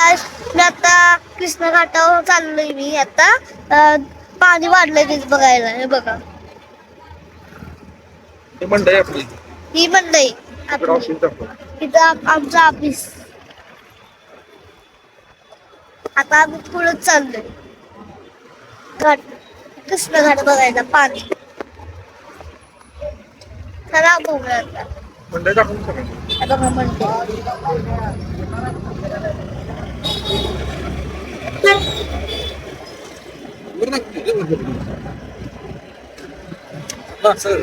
आज मी आता कृष्ण घाटावर चाललोय मी आता पाणी वाढलंय तेच बघायला. हे बघा ही मंडई आपली ही मंडई इकडं ऑफिस दाखव. इथं आमचं ऑफिस. आता आम्ही पुढे चाललोय घाट कृष्ण घाट बघायला पाणी. चला बघूया आता. मंडई दाखवून सगळं. हे बघा मंडई. वर दाखव, वर दाखव. हा, सर.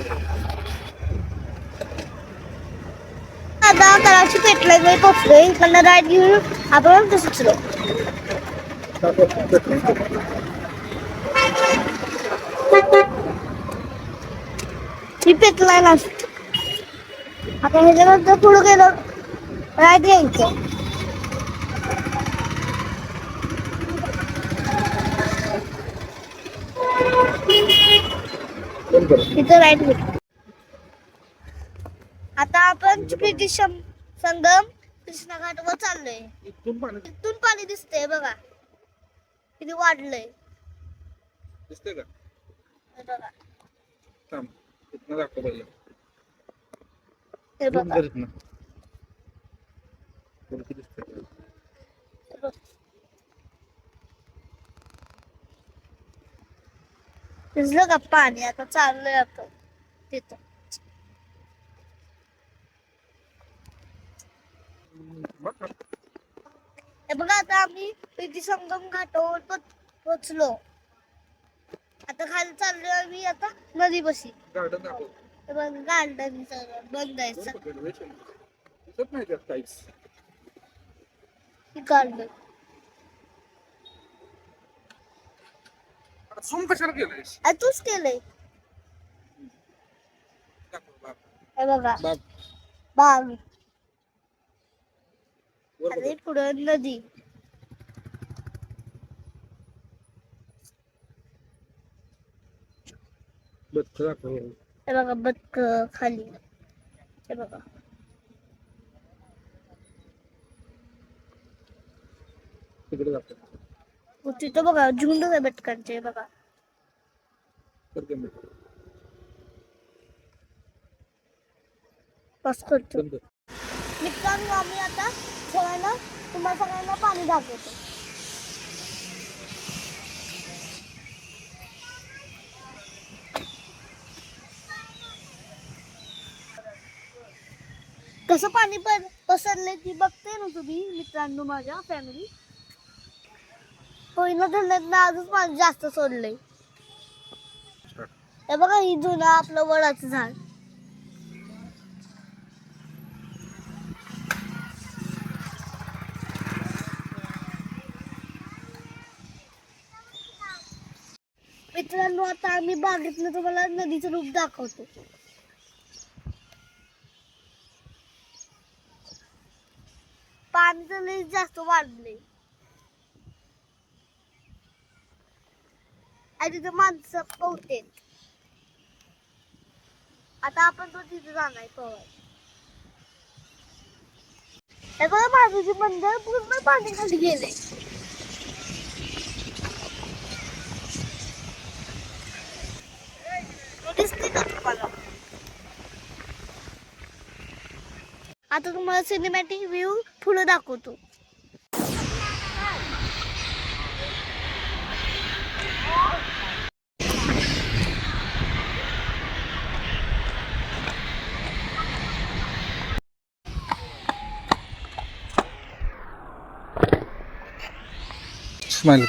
आता तळाशी पेटला मी पोचलोय. इकडनं राईट घेऊन आपण सुचलो. ही पेटलाय ना आता ह्याच्यानंतर पुढे गेलो राईट घ्यायचं. इथं राईट घेतो. आता आपण कृष्ण संगम कृष्ण घाटवर चाललोय. इथून पाणी दिसतंय बघा किती वाढलंय. दिसतंय का? हे बघा. थांब, इथनं दाखव पहिलं. हे झूम बघा. कर इथनं. वरती दिसतंय. दिसलं का पाणी? आता चाललोय आपण तिथं. हे बघा आता आम्ही कृष्ण संगम घाटावर पोचलो. आता खाली चाललोय आम्ही आता नदी बशी. गार्डन दाखव. हे बघ गार्डन सगळं बंद आहे. दिसत नाही त्यात काहीच. गार्डन झूम कशाला केलंयस? तूच केलंय. दाखव, बाग. हे बघा बाग. बाग वर आणि बघ. पुढं नदी. बत्त दाखव. हे बघा बदक खाली. हे बघा तिकडे दाखव. तिथं बघा झुंड आहे बदकांचे. बघा करते मी. पास करतो. बंद. मित्रांनो आम्ही आता सगळ्यांना तुम्हाला सगळ्यांना पाणी दाखवतो. कसं पाणी पसरलंय ती बघते ना तुम्ही मित्रांनो माझ्या फॅमिली. पहिलं धरण्यात आजच पाणी जास्त सोडलंय. हे बघा ही जुनं आपलं वडाचं झाड. मित्रांनो आता आम्ही बागेतनं तुम्हाला नदीचं रूप दाखवतो. पाणी तर लई जास्त वाढलंय आणि तिथं माणसं पोहते. आता आपण तो तिथे जाणार पोहायला. हे बघा बाजूची बंदर पूर्ण पाणी खाली गेले. दिसते का तुम्हाला? आता तुम्हाला सिनेमॅटिक व्ह्यू पुढे दाखवतो. स्माइल.